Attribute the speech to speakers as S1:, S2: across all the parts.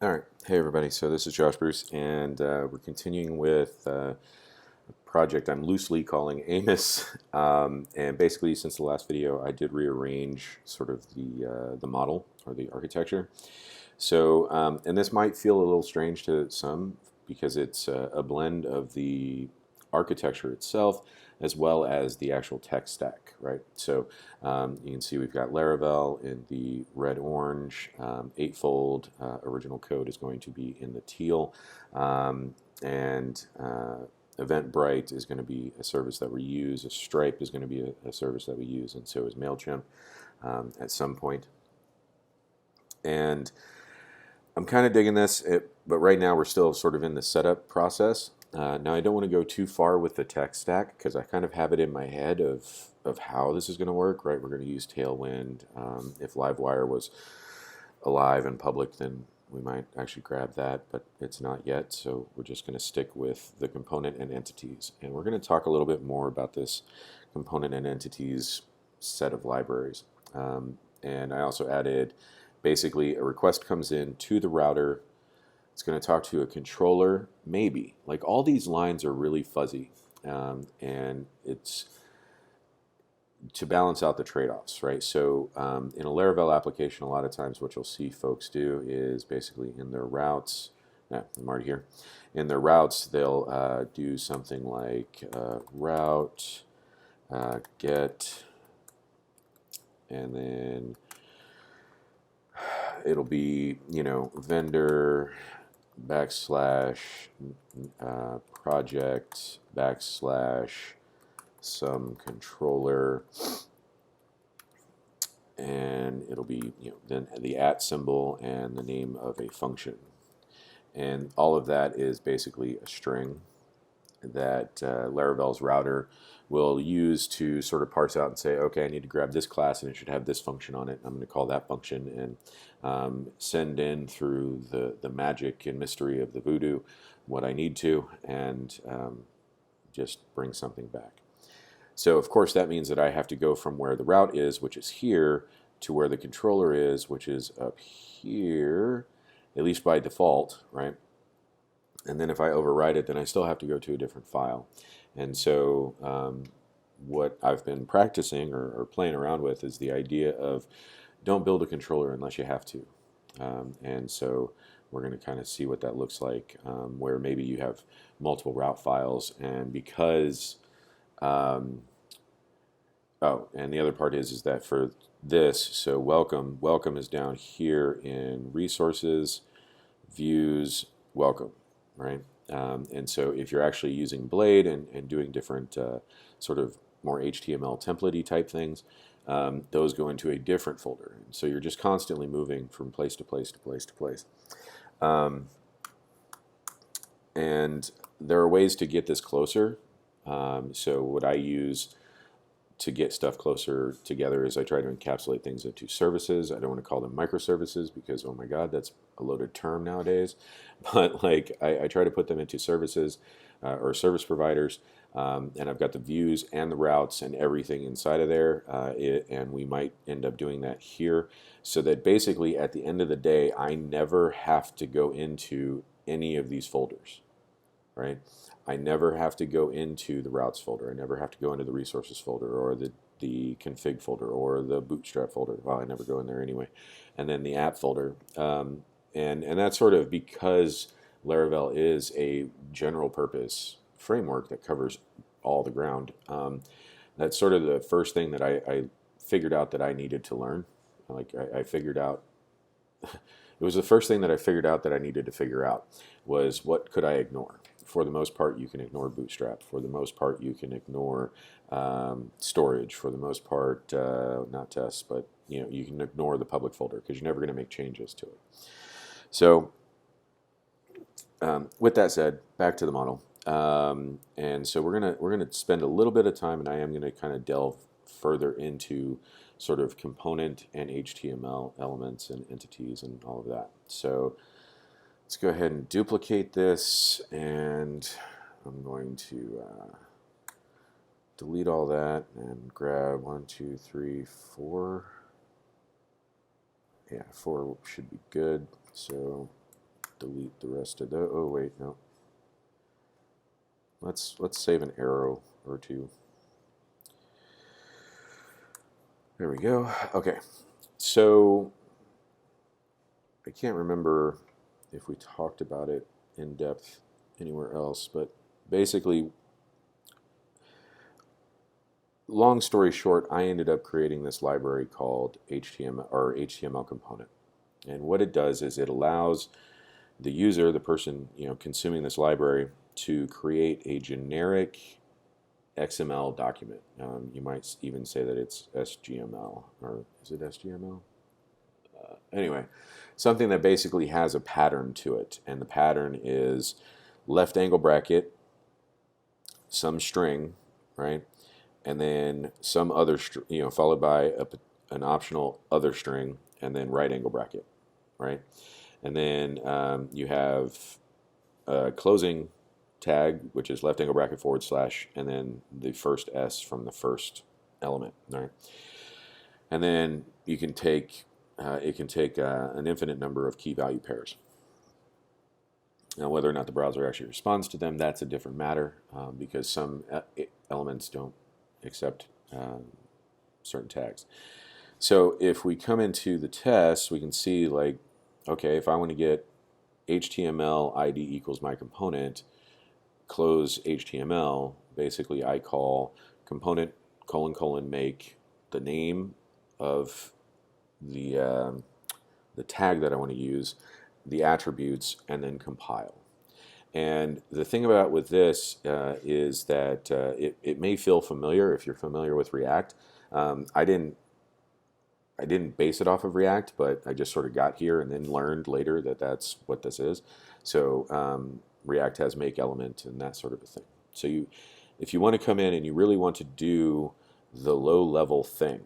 S1: All right, hey everybody. So this is Josh Bruce, and we're continuing with a project I'm loosely calling Amos. And basically, since the last video, I did rearrange sort of the model or the architecture. So, and this might feel a little strange to some because it's a blend of the architecture itself as well as the actual tech stack, right? So you can see we've got Laravel in the red-orange, eightfold. Original code is going to be in the teal, and Eventbrite is going to be a service that we use. A Stripe is going to be a service that we use, and so is MailChimp at some point. And I'm kind of digging this, but right now we're still sort of in the setup process. Now I don't want to go too far with the tech stack because I kind of have it in my head of how this is going to work, right? We're going to use Tailwind. If Livewire was alive and public, then we might actually grab that, but it's not yet, so we're just going to stick with the component and entities. And we're going to talk a little bit more about this component and entities set of libraries. And I also added basically a request comes in to the router. It's going to talk to a controller, maybe. Like all these lines are really fuzzy, and it's to balance out the trade-offs, right? So in a Laravel application, a lot of times what you'll see folks do is basically in their routes, I'm already here, in their routes they'll do something like route get, and then it'll be, vendor backslash project backslash some controller, and it'll be then the @ symbol and the name of a function, and all of that is basically a string that Laravel's router will use to sort of parse out and say, okay, I need to grab this class and it should have this function on it. I'm going to call that function and send in through the magic and mystery of the voodoo what I need to, and just bring something back. So of course that means that I have to go from where the route is, which is here, to where the controller is, which is up here, at least by default, right? And then if I override it, then I still have to go to a different file. And so what I've been practicing or playing around with is the idea of don't build a controller unless you have to. And so we're going to kind of see what that looks like, where maybe you have multiple route files, and because oh, and the other part is that for this, so welcome is down here in resources, views, welcome, right? And so if you're actually using Blade and doing different sort of more HTML template-y type things, those go into a different folder. And so you're just constantly moving from place to place to place to place. And there are ways to get this closer. So what I use to get stuff closer together is I try to encapsulate things into services. I don't want to call them microservices because, oh my God, that's a loaded term nowadays. But like I try to put them into services or service providers, and I've got the views and the routes and everything inside of there. And we might end up doing that here, so that basically at the end of the day, I never have to go into any of these folders, right? I never have to go into the routes folder. I never have to go into the resources folder or the config folder or the bootstrap folder. Well, I never go in there anyway. And then the app folder. And that's sort of because Laravel is a general purpose framework that covers all the ground. That's sort of the first thing that I figured out that I needed to learn. Like I figured out, it was the first thing that I figured out that I needed to figure out was what could I ignore. For the most part, you can ignore Bootstrap. For the most part, you can ignore storage. For the most part, not tests, but you can ignore the public folder because you're never going to make changes to it. So, with that said, back to the model. And so we're gonna spend a little bit of time, and I am going to kind of delve further into sort of component and HTML elements and entities and all of that. So let's go ahead and duplicate this, and I'm going to delete all that and grab 1, 2, 3, 4. Yeah, 4 should be good. So delete the rest of the, oh wait, no. Let's save an arrow or two. There we go. Okay, so I can't remember if we talked about it in depth anywhere else, but basically, long story short, I ended up creating this library called HTML component. And what it does is it allows the user, the person consuming this library, to create a generic XML document. You might even say that it's SGML, or is it SGML? Anyway, something that basically has a pattern to it, and the pattern is left angle bracket, some string, right, and then some other, followed by an optional other string, and then right angle bracket, right, and then you have a closing tag, which is left angle bracket / and then the first S from the first element, right, and then you can take it can take an infinite number of key value pairs. Now, whether or not the browser actually responds to them, that's a different matter, because some elements don't accept certain tags. So if we come into the test, we can see, like, okay, if I want to get HTML ID equals my component, close HTML, basically I call component : make the name of the tag that I want to use, the attributes, and then compile. And the thing about with this is that it may feel familiar if you're familiar with React. I didn't base it off of React, but I just sort of got here and then learned later that that's what this is. So React has make element and that sort of a thing. So if you want to come in and you really want to do the low level thing,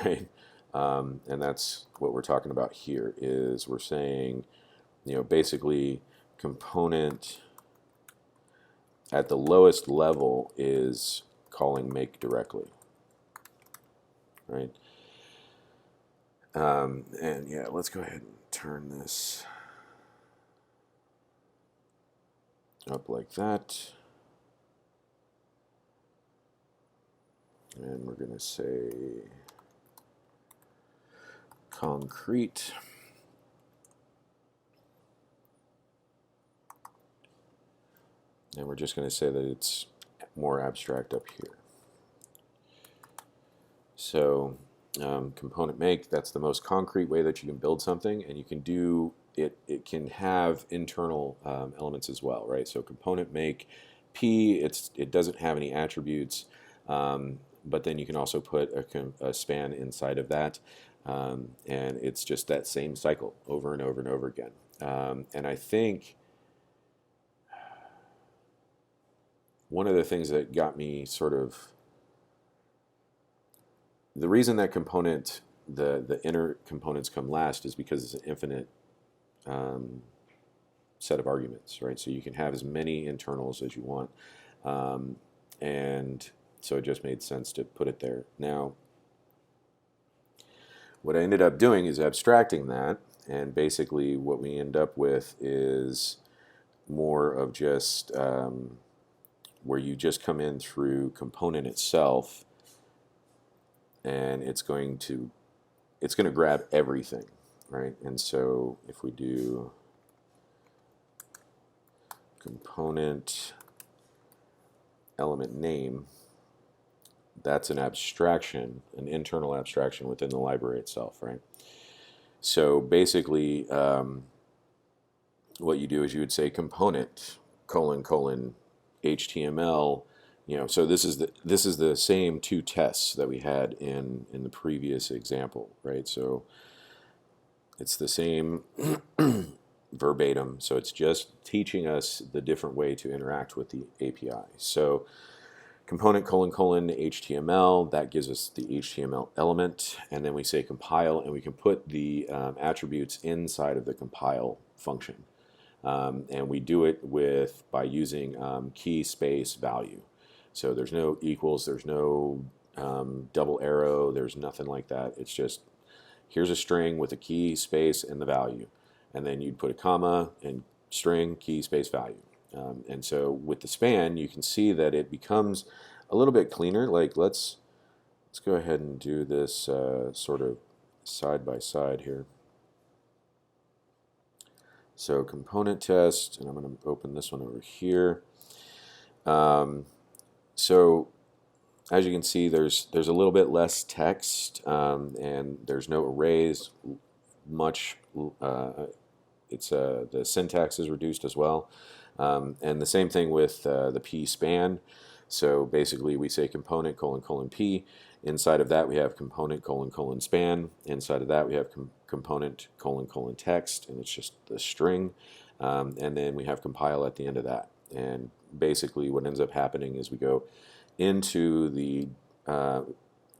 S1: right? And that's what we're talking about here. Is we're saying, basically component at the lowest level is calling make directly, right? And yeah, let's go ahead and turn this up like that. And we're going to say concrete. And we're just going to say that it's more abstract up here. So component make, that's the most concrete way that you can build something, and you can do it. It can have internal elements as well, right? So component make P, it doesn't have any attributes, but then you can also put a span inside of that, and it's just that same cycle over and over and over again. And I think one of the things that got me sort of, the reason that component, the inner components come last is because it's an infinite set of arguments, right? So you can have as many internals as you want, and so it just made sense to put it there. Now, what I ended up doing is abstracting that, and basically what we end up with is more of just where you just come in through component itself, and it's going to grab everything, right? And so if we do component element name, that's an abstraction, an internal abstraction within the library itself, right? So basically, what you do is you would say component : HTML. So this is the same two tests that we had in the previous example, right? So it's the same verbatim. So it's just teaching us the different way to interact with the API. So component : HTML, that gives us the HTML element, and then we say compile, and we can put the attributes inside of the compile function. And we do it by using key space value. So there's no equals, there's no double arrow, there's nothing like that. It's just, here's a string with a key space and the value. and then you'd put a comma and string, key, space, value. And so with the span, you can see that it becomes a little bit cleaner. Like let's go ahead and do this sort of side by side here. So component test, and I'm going to open this one over here. So as you can see, there's a little bit less text, and there's no arrays. Much it's the syntax is reduced as well, and the same thing with the p span. So basically, we say component : p. Inside of that, we have component : span. Inside of that, we have component : text, and it's just the string. And then we have compile at the end of that. And basically, what ends up happening is we go into the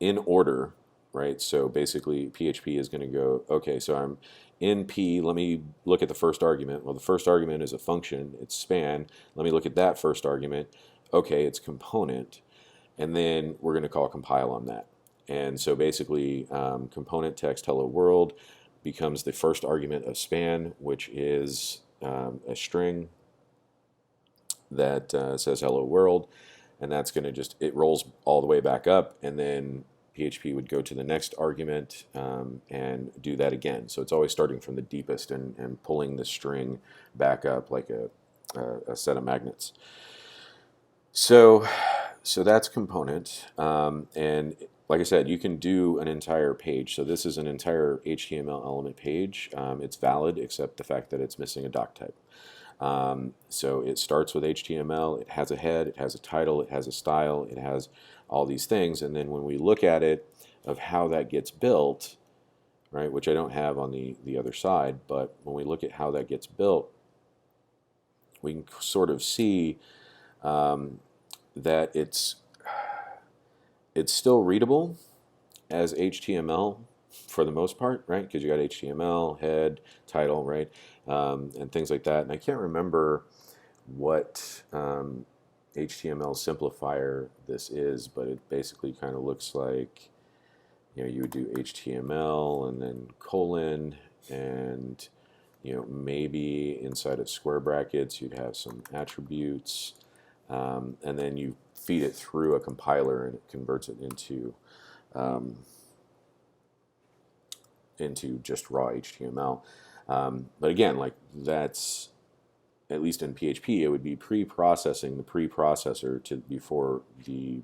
S1: in order, right? So basically, PHP is going to go, okay, so I'm in P, let me look at the first argument. Well, the first argument is a function, it's span. Let me look at that first argument. Okay, it's component. And then we're going to call compile on that. And so basically, component text hello world becomes the first argument of span, which is a string that says hello world. And that's going to just, it rolls all the way back up, and then PHP would go to the next argument and do that again. So it's always starting from the deepest and pulling the string back up like a set of magnets. So that's component, and like I said, you can do an entire page. So this is an entire HTML element page. It's valid except the fact that it's missing a doc type. So it starts with HTML, it has a head, it has a title, it has a style, it has all these things, and then when we look at it of how that gets built, right, which I don't have on the other side, but when we look at how that gets built, we can sort of see that it's still readable as HTML for the most part, right? Because you got HTML, head, title, right, and things like that. And I can't remember what HTML simplifier this is, but it basically kind of looks like, you would do HTML and then colon, and maybe inside of square brackets you'd have some attributes, and then you feed it through a compiler and it converts it into just raw HTML. But again, like that's, at least in PHP, it would be pre-processing the preprocessor before the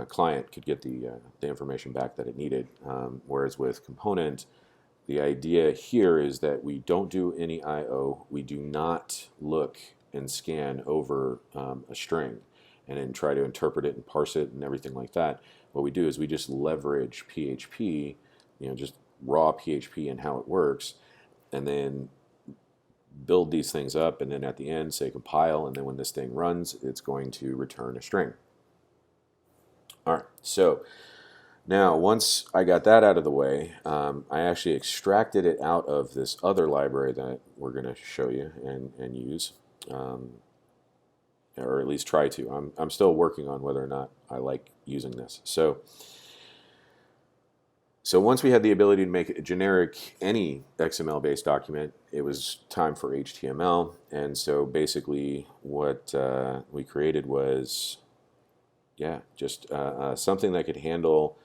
S1: client could get the information back that it needed. Whereas with component, the idea here is that we don't do any I/O. We do not look and scan over a string and then try to interpret it and parse it and everything like that. What we do is we just leverage PHP, just raw PHP and how it works, and then build these things up, and then at the end say compile, and then when this thing runs, it's going to return a string. All right, so now once I got that out of the way, I actually extracted it out of this other library that we're going to show you and use, or at least try to. I'm still working on whether or not I like using this. So once we had the ability to make a generic, any XML-based document, it was time for HTML. And so basically what we created was, just something that could handle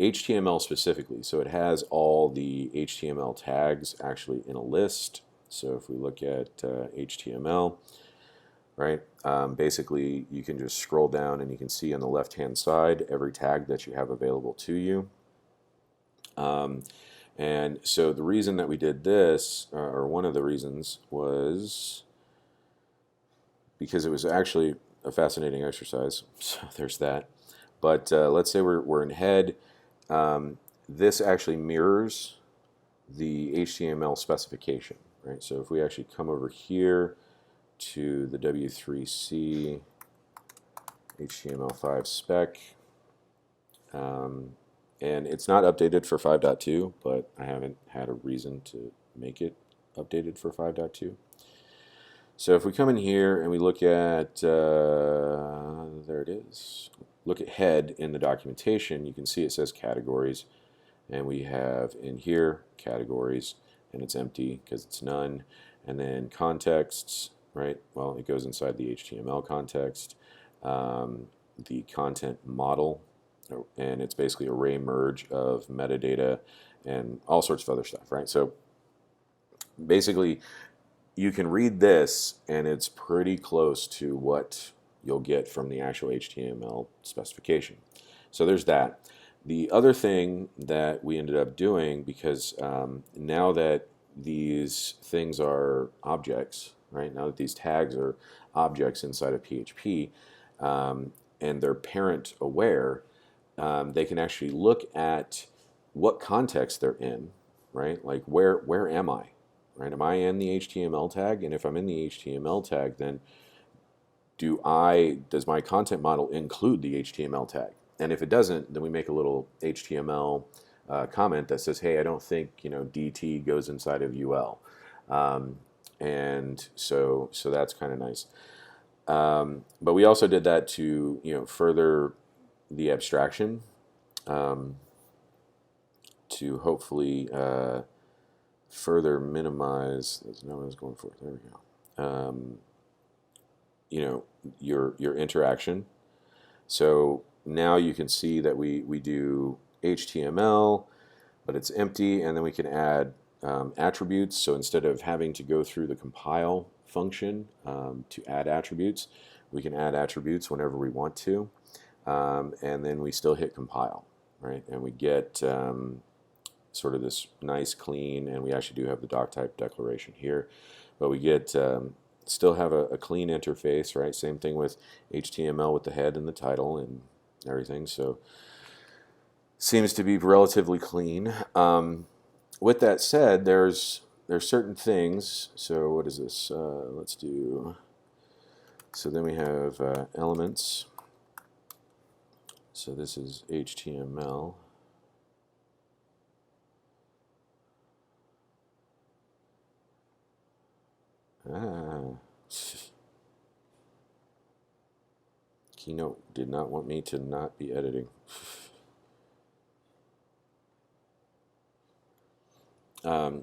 S1: HTML specifically. So it has all the HTML tags actually in a list. So if we look at HTML, right, basically you can just scroll down and you can see on the left-hand side every tag that you have available to you. And so the reason that we did this, or one of the reasons, was because it was actually a fascinating exercise. So there's that. But let's say we're in head. This actually mirrors the HTML specification, right? So if we actually come over here to the W3C HTML5 spec, and it's not updated for 5.2, but I haven't had a reason to make it updated for 5.2. So if we come in here and we look at, there it is, look at head in the documentation, you can see it says categories, and we have in here categories, and it's empty because it's none, and then contexts, right? Well, it goes inside the HTML context, the content model, and it's basically array merge of metadata and all sorts of other stuff, right? So basically, you can read this and it's pretty close to what you'll get from the actual HTML specification. So there's that. The other thing that we ended up doing, because now that these things are objects, right? Now that these tags are objects inside of PHP, and they're parent aware, they can actually look at what context they're in, right? Like where am I? Right? Am I in the HTML tag? And if I'm in the HTML tag, then does my content model include the HTML tag? And if it doesn't, then we make a little HTML comment that says, hey, I don't think DT goes inside of UL. And so that's kind of nice. But we also did that to further the abstraction, to hopefully further minimize. That's not what I was going for. There we go. Your interaction. So now you can see that we do HTML, but it's empty, and then we can add attributes. So instead of having to go through the compile function to add attributes, we can add attributes whenever we want to, and then we still hit compile, right? And we get sort of this nice clean, and we actually do have the doc type declaration here, but we get still have a clean interface, right? Same thing with HTML with the head and the title and everything. So seems to be relatively clean. With that said, there's certain things. So what is this? Let's do. So then we have elements. So this is HTML. Keynote did not want me to not be editing.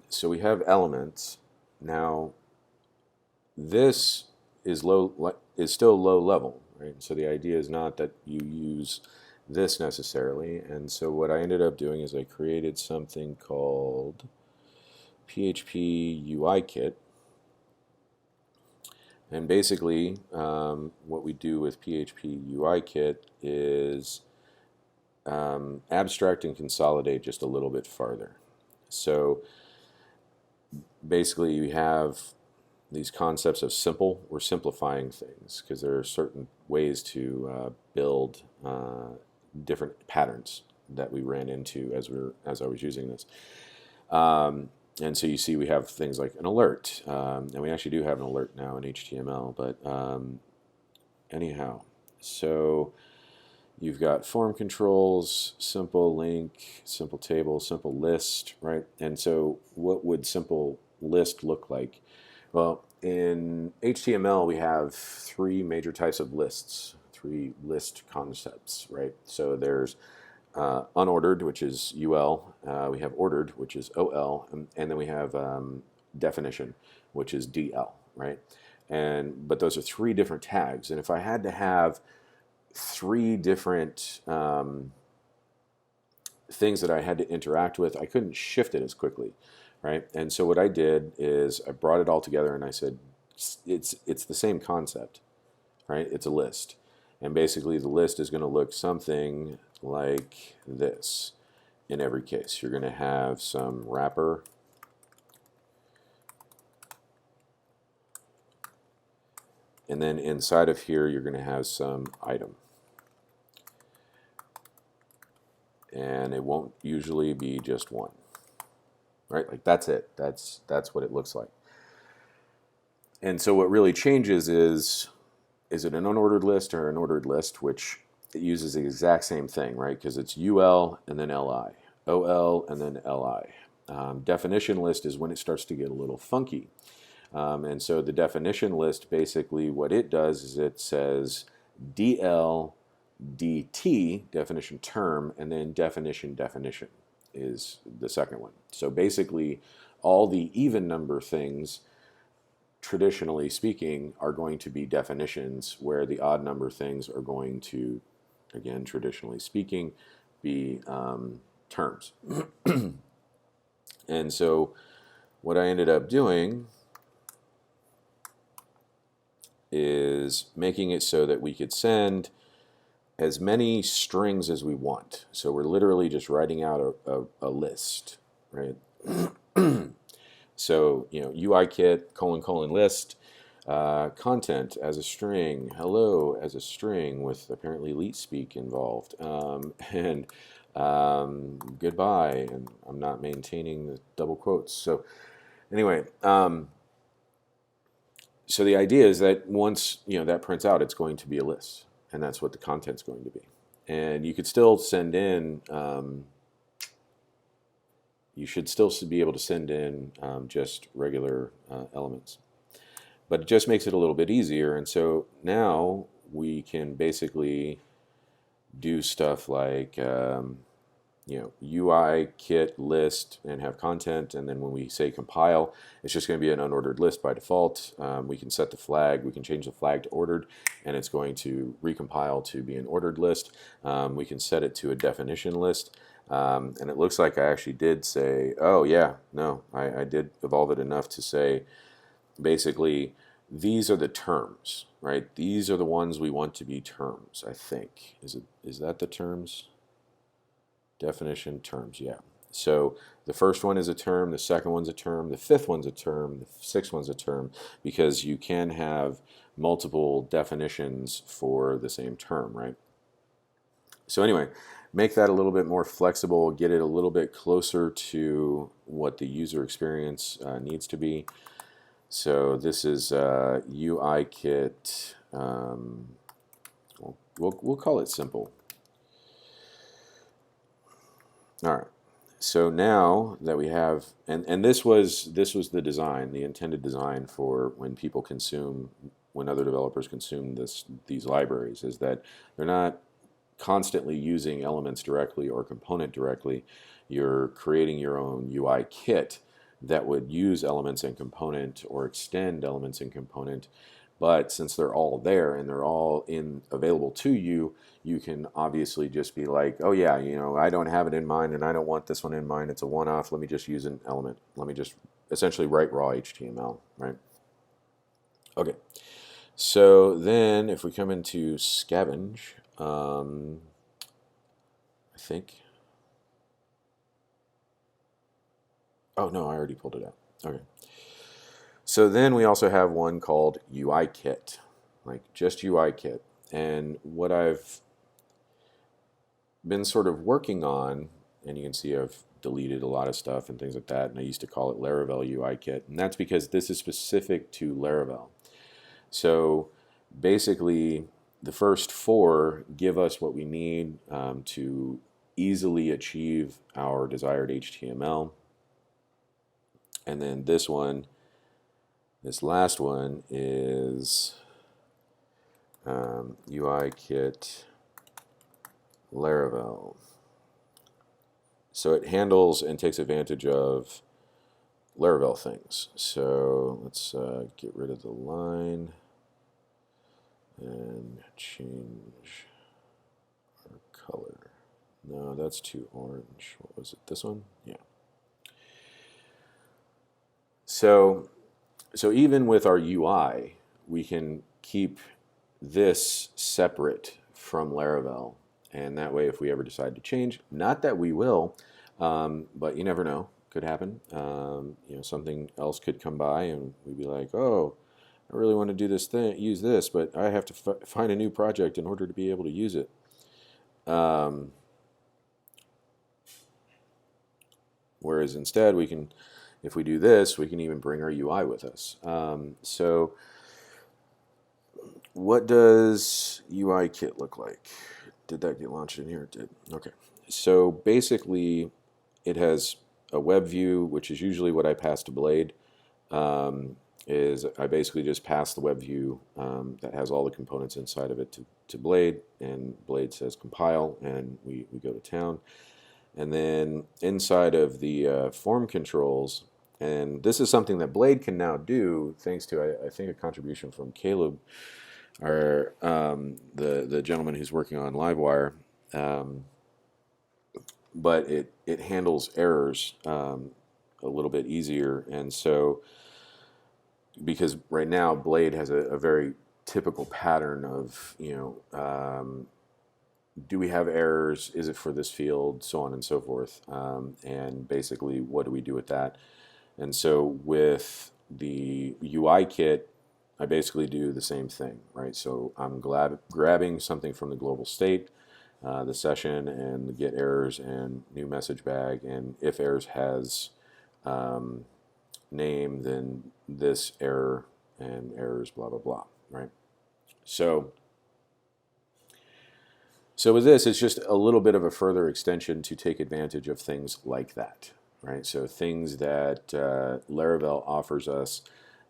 S1: So we have elements. Now, this is still low level, right? So the idea is not that you use this necessarily. And so what I ended up doing is I created something called PHP Ui Kit. And basically, what we do with PHP Ui Kit is abstract and consolidate just a little bit farther. So basically, you have these concepts of simple. We're simplifying things because there are certain ways to build different patterns that we ran into as I was using this. And so you see we have things like an alert, and we actually do have an alert now in HTML, but anyhow, so you've got form controls, simple link, simple table, simple list, right? And so what would simple list look like? Well, in HTML we have three major types of lists, three list concepts, right? So there's unordered, which is UL. We have ordered, which is OL, and then we have definition, which is DL, right? But those are three different tags. And if I had to have three different things that I had to interact with, I couldn't shift it as quickly, right? And so what I did is I brought it all together and I said, it's the same concept, right? It's a list. And basically the list is going to look something like this in every case. You're going to have some wrapper, and then inside of here you're going to have some item. And it won't usually be just one, right? Like that's it. That's what it looks like. And so what really changes is it an unordered list or an ordered list, which it uses the exact same thing, right? Because it's UL and then LI, OL and then LI. Definition list is when it starts to get a little funky. And so the definition list, basically what it does is it says DL, DT, definition term, and then definition is the second one. So basically all the even number things, traditionally speaking, are going to be definitions, where the odd number things are going to, again, traditionally speaking, be terms. And so what I ended up doing is making it so that we could send as many strings as we want. So we're literally just writing out a list, right? So, UI Kit, : list, content as a string, hello as a string with apparently leet speak involved, and goodbye, and I'm not maintaining the double quotes. So anyway, so the idea is that once that prints out, it's going to be a list, and that's what the content's going to be. And you could still send in, you should still be able to send in just regular elements. But it just makes it a little bit easier, and so now we can basically do stuff like UI Kit list and have content, and then when we say compile, it's just going to be an unordered list by default. We can set the flag, we can change the flag to ordered, and it's going to recompile to be an ordered list. We can set it to a definition list, and it looks like I actually did say, oh yeah, no, I did evolve it enough to say basically these are the terms, right? These are the ones we want to be terms, I think. Is that the terms? Definition terms, yeah. So the first one is a term, the second one's a term, the fifth one's a term, the sixth one's a term, because you can have multiple definitions for the same term, right? So anyway, make that a little bit more flexible, get it a little bit closer to what the user experience needs to be. So this is UI Kit, we'll call it simple. All right, so now that we have, and this was the design, the intended design for when people consume, when other developers consume these libraries, is that they're not constantly using elements directly or component directly. You're creating your own UI kit that would use elements and component or extend elements and component. But since they're all there and they're all available to you, you can obviously just be like, oh yeah, I don't have it in mind and I don't want this one in mind. It's a one-off. Let me just use an element. Let me just essentially write raw HTML, right? Okay. So then if we come into scavenge, I think. Oh no, I already pulled it out. Okay. So then we also have one called UI Kit, like just UI Kit. And what I've been sort of working on, and you can see I've deleted a lot of stuff and things like that, and I used to call it Laravel UI Kit, and that's because this is specific to Laravel. So basically, the first four give us what we need to easily achieve our desired HTML. And then this last one is UI Kit Laravel. So it handles and takes advantage of Laravel things. So let's get rid of the line and change our color. No, that's too orange. What was it? This one? Yeah. So even with our UI, we can keep this separate from Laravel, and that way if we ever decide to change, not that we will, but you never know, could happen. Something else could come by and we'd be like, oh, I really want to do this thing, use this, but I have to find a new project in order to be able to use it. Whereas instead we can, if we do this, we can even bring our UI with us. So what does UI Kit look like? Did that get launched in here? It did. Okay. So basically it has a web view, which is usually what I pass to Blade. is I basically just pass the web view that has all the components inside of it to Blade, and Blade says compile, and we go to town. And then inside of the form controls, and this is something that Blade can now do thanks to, I think, a contribution from Caleb, or the gentleman who's working on Livewire. But it handles errors a little bit easier. And so, because right now Blade has a very typical pattern of, do we have errors? Is it for this field? So on and so forth. And basically, what do we do with that? And so with the UI kit, I basically do the same thing, right? So I'm grabbing something from the global state, the session, and the get errors and new message bag, and if errors has name, then this error and errors, blah, blah, blah, right? So with this, it's just a little bit of a further extension to take advantage of things like that, right? So things that Laravel offers us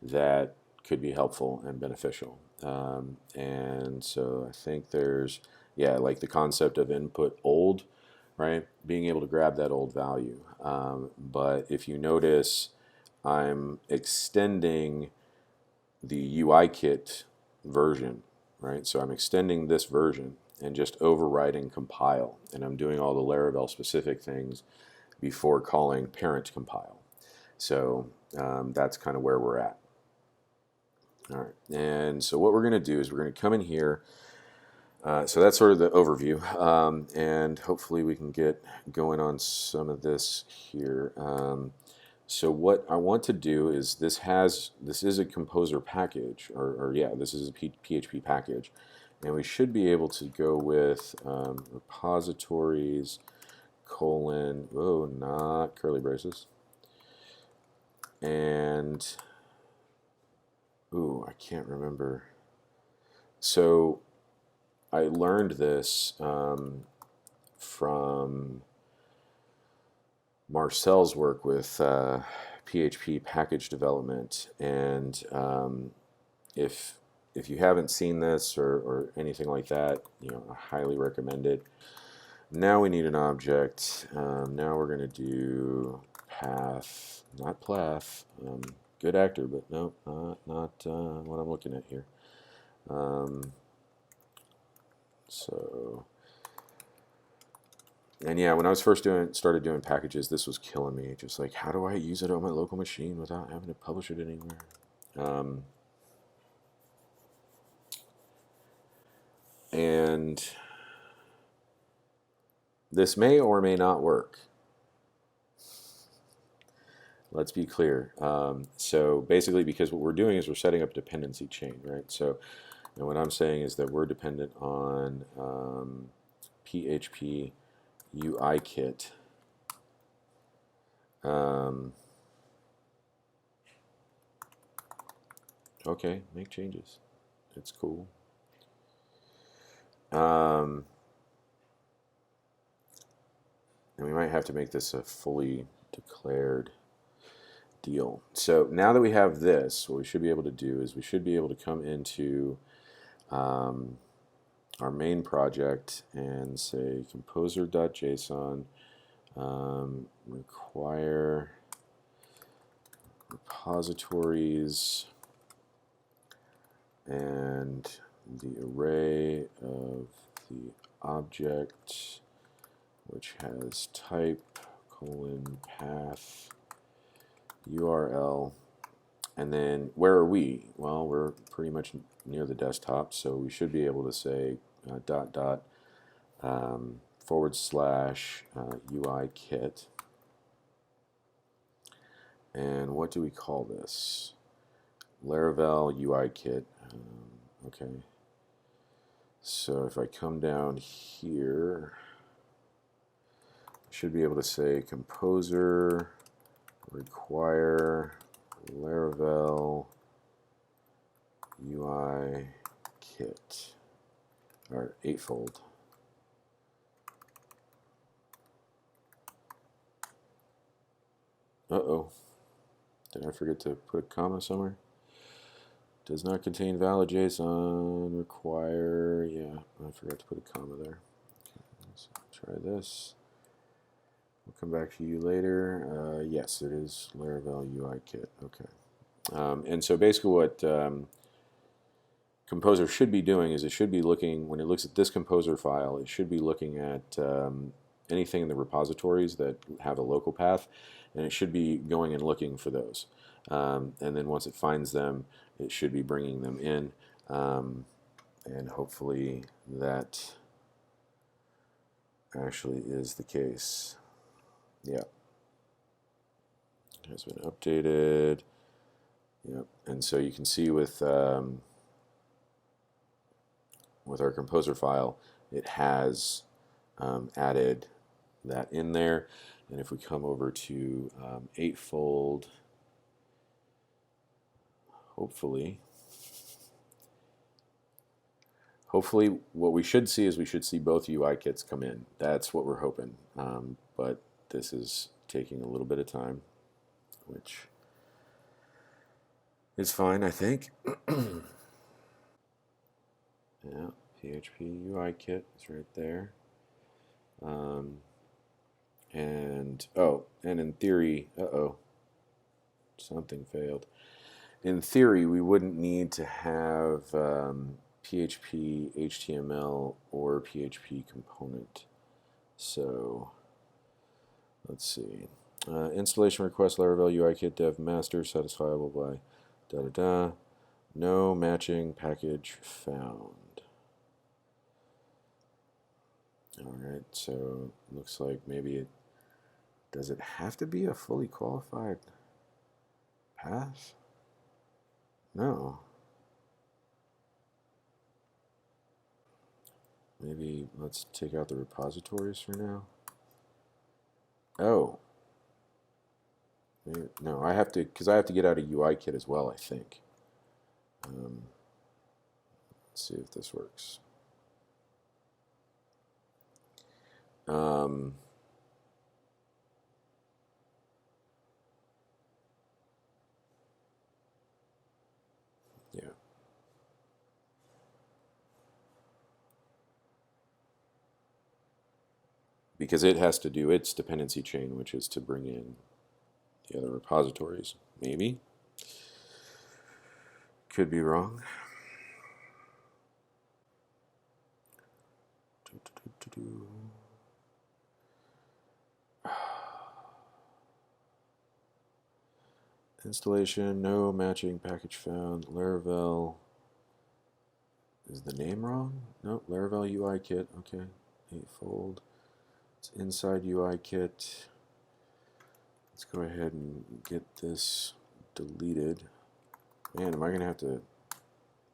S1: that could be helpful and beneficial. And so I think there's, like the concept of input old, right? Being able to grab that old value. But if you notice, I'm extending the UI kit version, right? So I'm extending this version and just overriding compile, and I'm doing all the Laravel specific things before calling parent compile. So that's kind of where we're at. All right, and so what we're going to do is we're going to come in here. So that's sort of the overview, and hopefully we can get going on some of this here. So what I want to do is this is a composer package, or this is a PHP package, and we should be able to go with repositories : not curly braces, and I can't remember. So I learned this from Marcel's work with PHP Package Development, and if you haven't seen this or anything like that, I highly recommend it. Now we need an object. Now we're going to do path, not plath. Good actor, but no, not what I'm looking at here. And when I was first started doing packages, this was killing me. Just like, how do I use it on my local machine without having to publish it anywhere? And this may or may not work. Let's be clear. So basically, because what we're doing is we're setting up a dependency chain, right? So what I'm saying is that we're dependent on PHP Ui Kit. Okay, make changes. It's cool. And we might have to make this a fully declared deal. So now that we have this, what we should be able to do is we should be able to come into our main project and say composer.json, require repositories, and the array of the object, which has type, path, URL, and then where are we? Well, we're pretty much near the desktop, so we should be able to say // UI Kit. And what do we call this? Laravel UI Kit. Okay. So if I come down here, I should be able to say composer require Laravel UI Kit, or eightfold. Uh-oh. Did I forget to put a comma somewhere? Does not contain valid JSON. Require. Yeah, I forgot to put a comma there. Okay, let's try this. We'll come back to you later. Yes, it is Laravel Ui Kit. Okay. And so basically what Composer should be doing is it should be looking, when it looks at this Composer file, it should be looking at anything in the repositories that have a local path, and it should be going and looking for those. And then once it finds them, it should be bringing them in, and hopefully that actually is the case. Yeah. It has been updated. Yep. And so you can see with our Composer file, it has added that in there. And if we come over to eightfold, hopefully what we should see is we should see both UI kits come in. That's what we're hoping. But this is taking a little bit of time, which is fine, I think. Yeah, PHP Ui Kit is right there. And in theory, something failed. In theory, we wouldn't need to have PHP HTML or PHP component. So let's see. Installation request Laravel UI Kit dev master satisfiable by da da da. No matching package found. Alright, so looks like maybe does it have to be a fully qualified path? No. Maybe let's take out the repositories for now. Oh. Maybe, no, I have to, because I have to get out a UI kit as well, I think. Let's see if this works. Yeah. Because it has to do its dependency chain, which is to bring in the other repositories. Maybe. Could be wrong. Installation, no matching package found. Laravel. Is the name wrong? No, Laravel UI Kit. Okay, eightfold. It's inside UI Kit. Let's go ahead and get this deleted. Man, am I going to have to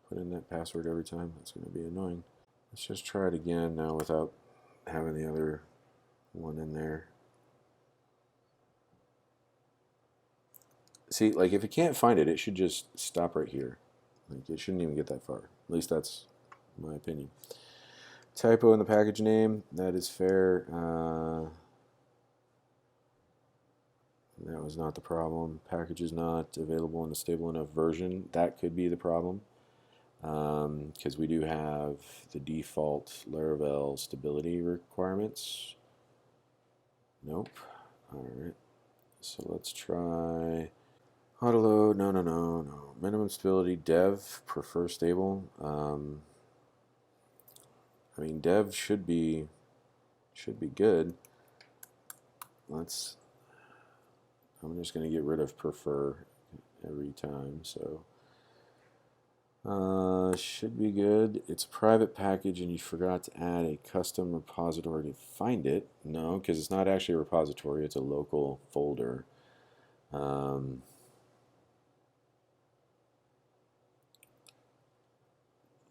S1: put in that password every time? That's going to be annoying. Let's just try it again now without having the other one in there. See, like if it can't find it, it should just stop right here. Like it shouldn't even get that far. At least that's my opinion. Typo in the package name, that is fair. That was not the problem. Package is not available in a stable enough version. That could be the problem. Because we do have the default Laravel stability requirements. Nope. Alright. So let's try autoload. No. Minimum stability dev, prefer stable. I mean dev should be good. I'm just going to get rid of prefer every time, so should be good. It's a private package and you forgot to add a custom repository to find it. No, because it's not actually a repository, it's a local folder.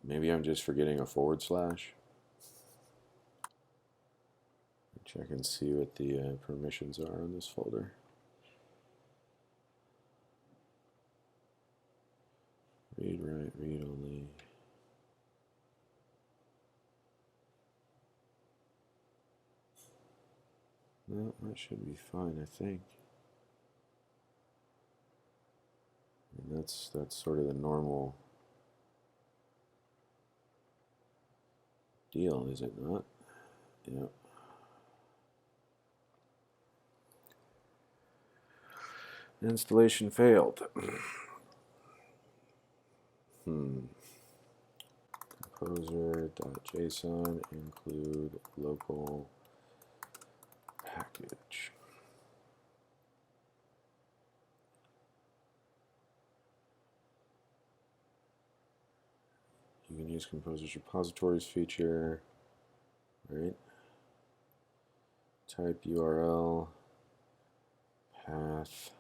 S1: Maybe I'm just forgetting a // Check and see what the permissions are on this folder. Read, write, read only. No, that should be fine, I think. And that's sort of the normal deal, is it not? Yeah. Installation failed. Composer.json include local package. You can use Composer's repositories feature, right? Type URL, path.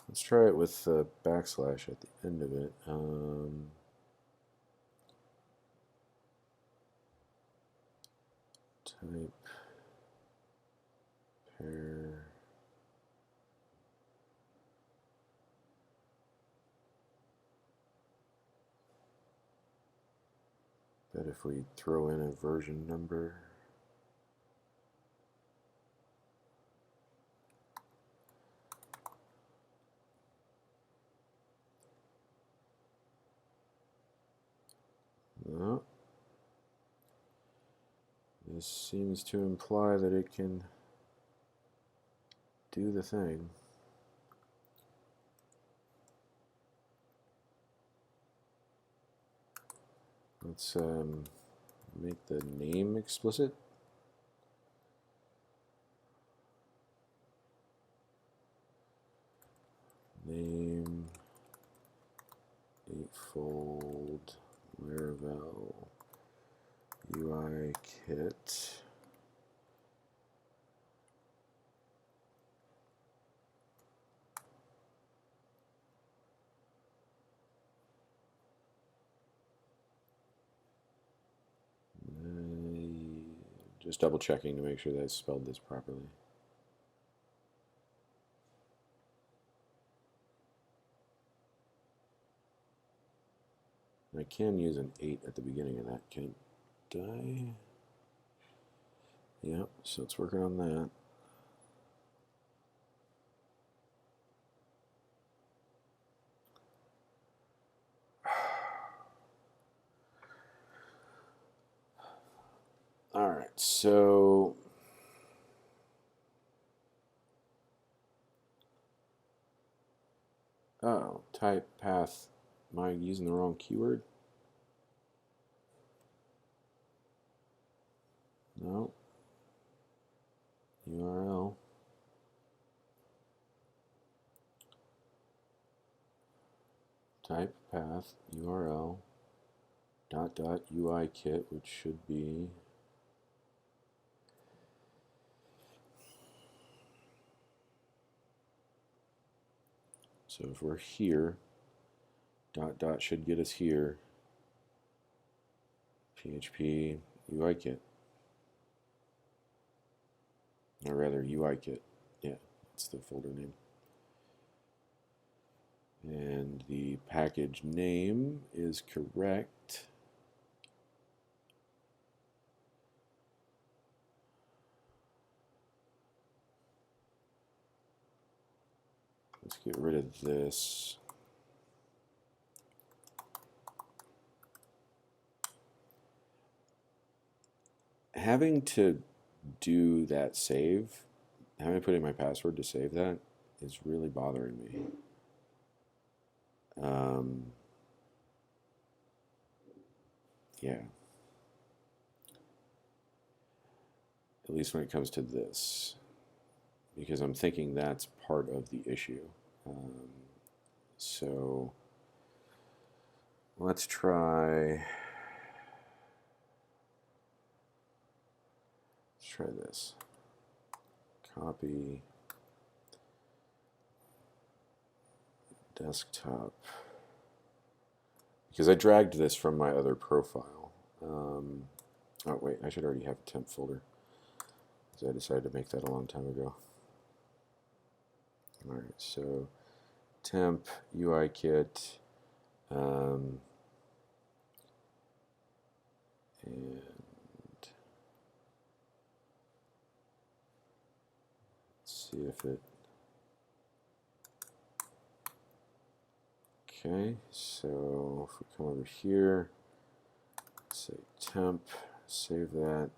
S1: Let's try it with the backslash at the end of it. Type pair. Bet if we throw in a version number. No. This seems to imply that it can do the thing. Let's make the name explicit. Name eightfold Laravel Ui Kit. Just double checking to make sure that I spelled this properly. I can use an 8 at the beginning of that, can't I? Yep, so it's working on that. All right, so type path. Am I using the wrong keyword? No. URL. Type path URL dot UI kit, which should be so if we're here, dot should get us here. PHP Ui Kit. Or rather, UI Kit. Yeah, that's the folder name. And the package name is correct. Let's get rid of this. Having to do that save, having to put in my password to save that is really bothering me. Yeah. At least when it comes to this, because I'm thinking that's part of the issue. So let's try this. Copy desktop, because I dragged this from my other profile. Oh wait, I should already have a temp folder, because I decided to make that a long time ago. All right, so temp UI kit, and see if it Okay, so if we come over here, say temp, save that.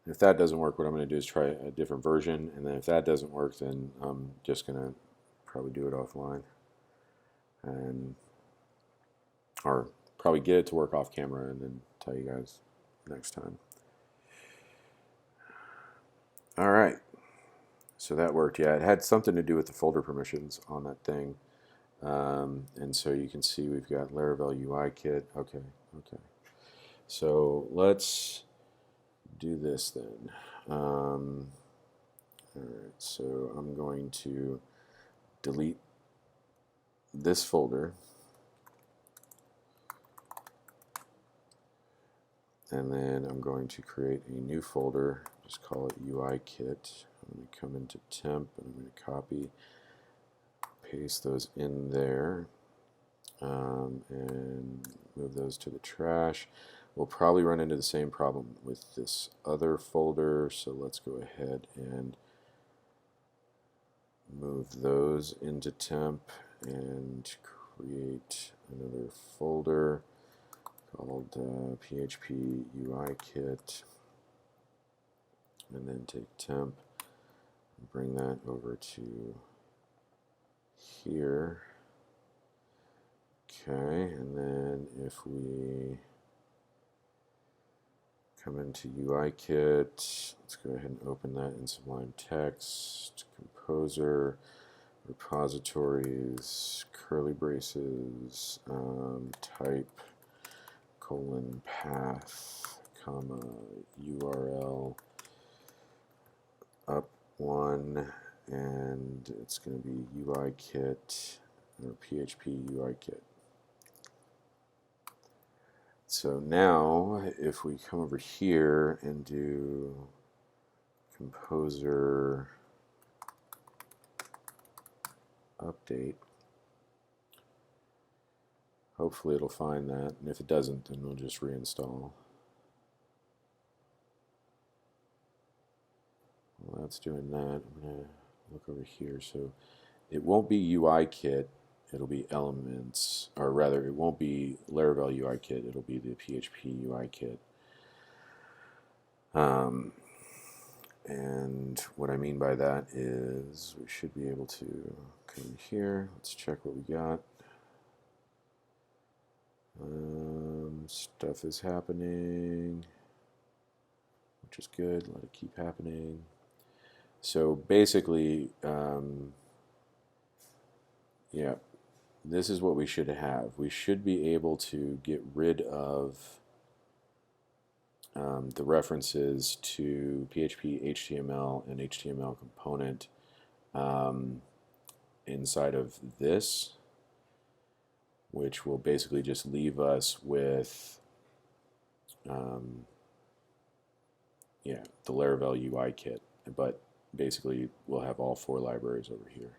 S1: If that doesn't work, what I'm going to do is try a different version, and then if that doesn't work, then I'm just going to probably do it offline, and or probably get it to work off camera and then tell you guys next time. All right, so that worked. Yeah, it had something to do with the folder permissions on that thing, and so you can see we've got Laravel UI Kit. Okay, so let's do this then. All right, so I'm going to delete this folder, and then I'm going to create a new folder, just call it UI Kit. I'm going to come into temp, and I'm going to copy, paste those in there, and move those to the trash. We'll probably run into the same problem with this other folder, so let's go ahead and move those into temp and create another folder called PHP Ui Kit, and then take temp and bring that over to here. Okay, and then if we come into UI Kit, let's go ahead and open that in Sublime Text, Composer, repositories, curly braces, type, colon, path, comma, URL, up one, and it's going to be UI Kit or PHP Ui Kit. So now, if we come over here and do Composer update, hopefully it'll find that, and if it doesn't, then we'll just reinstall. Well, that's doing that. I'm going to look over here. So it won't be UI Kit, it'll be Elements, or rather, it won't be Laravel UI Kit, it'll be the PHP Ui Kit. And what I mean by that is we should be able to come in here. Let's check what we got. Stuff is happening, which is good. Let it keep happening. So basically, yeah, this is what we should have. We should be able to get rid of the references to PHP HTML and HTML component inside of this, which will basically just leave us with yeah, the Laravel UI Kit, but basically we'll have all four libraries over here.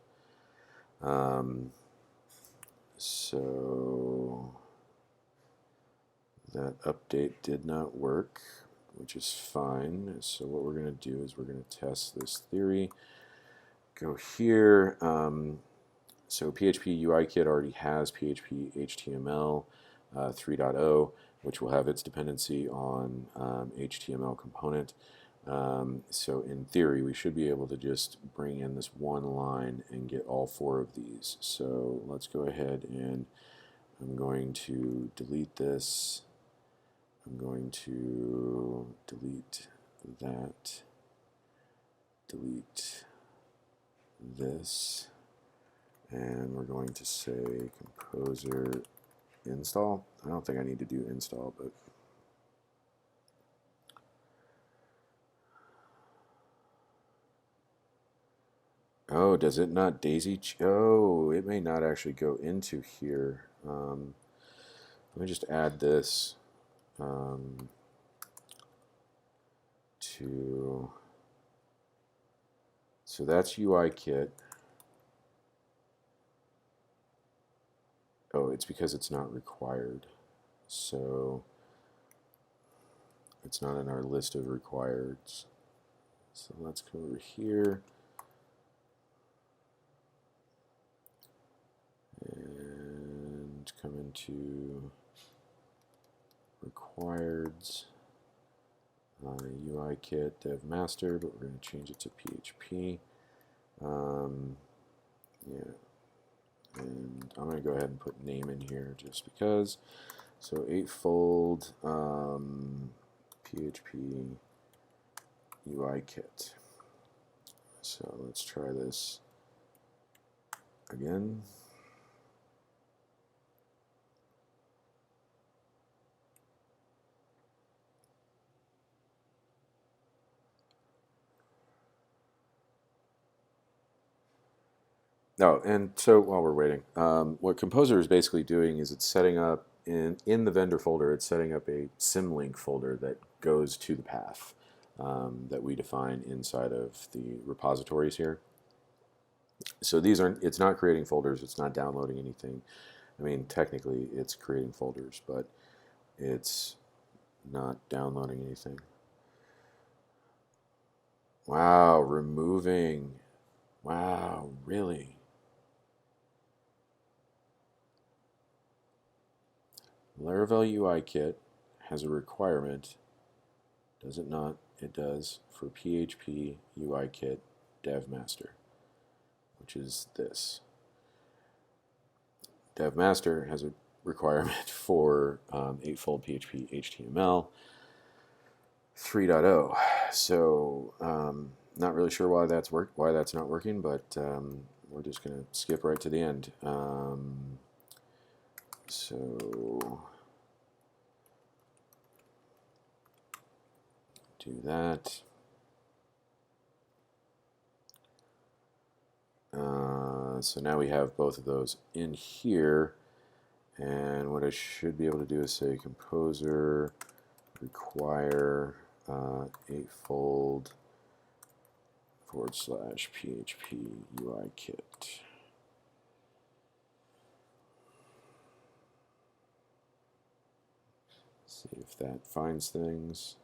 S1: So that update did not work, which is fine. So what we're going to do is we're going to test this theory. Go here. So PHP Ui Kit already has PHP HTML 3.0, which will have its dependency on HTML component. So in theory, we should be able to just bring in this one line and get all four of these. So let's go ahead, and I'm going to delete this. I'm going to delete that, delete this, and we're going to say Composer install. I don't think I need to do install, but oh, does it not daisy? Oh, it may not actually go into here. Let me just add this to. So that's UI Kit. Oh, it's because it's not required. So it's not in our list of requireds. So let's go over here and come into requireds, UI Kit Dev Master, but we're going to change it to PHP. Yeah, and I'm going to go ahead and put name in here just because. So eightfold PHP UI Kit. So let's try this again. No, and so while we're waiting, what Composer is basically doing is it's setting up in the vendor folder, it's setting up a symlink folder that goes to the path that we define inside of the repositories here. So these aren't, it's not creating folders, it's not downloading anything. I mean, technically it's creating folders, but it's not downloading anything. Wow, removing. Wow, really? Laravel Ui Kit has a requirement, does it not? It does, for PHP Ui Kit Dev Master, which is this. Dev Master has a requirement for eightfold PHP HTML 3.0. So not really sure why that's not working, but we're just going to skip right to the end. So do that. So now we have both of those in here, and what I should be able to do is say Composer require eightfold / PHP Ui Kit. See if that finds things.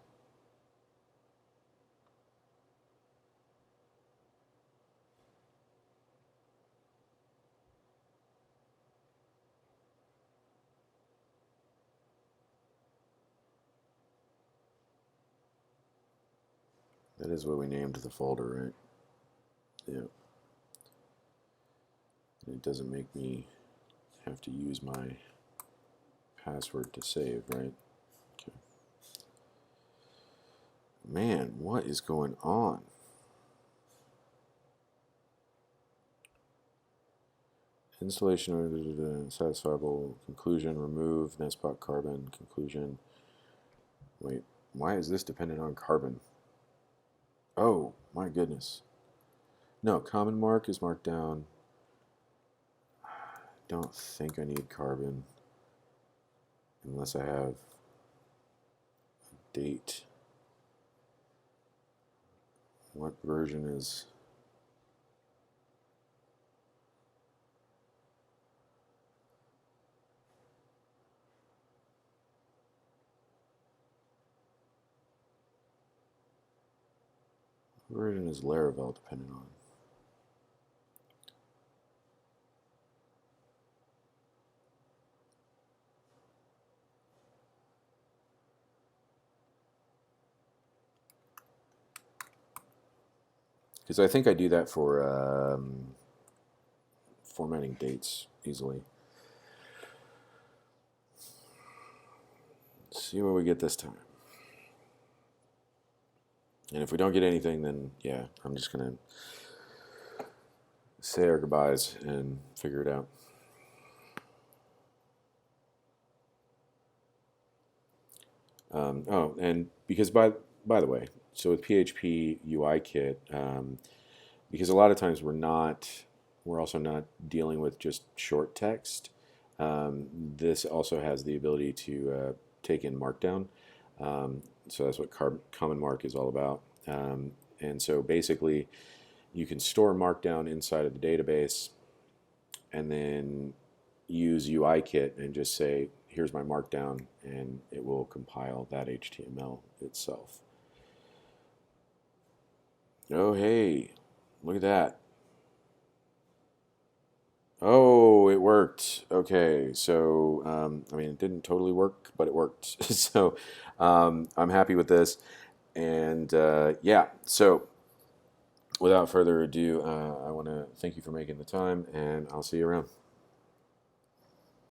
S1: That is what we named the folder, right? Yeah. It doesn't make me have to use my password to save, right? Okay. Man, what is going on? Installation of satisfiable conclusion, remove Nespot carbon conclusion. Wait, why is this dependent on carbon? Oh, my goodness. No, common mark is marked down. Don't think I need carbon unless I have a date. What version is... What version is Laravel dependent on? Because I think I do that for formatting dates easily. Let's see what we get this time. And if we don't get anything, then yeah, I'm just going to say our goodbyes and figure it out. Oh, and because by the way, so with PHP UI Kit, because a lot of times we're also not dealing with just short text. This also has the ability to take in Markdown. So that's what Common Mark is all about. And so basically, you can store Markdown inside of the database, and then use UI Kit and just say, here's my markdown, and it will compile that HTML itself. Oh, hey, look at that. Oh, it worked. Okay, so I mean, it didn't totally work, but it worked. So I'm happy with this. And yeah, so without further ado, I want to thank you for making the time, and I'll see you around.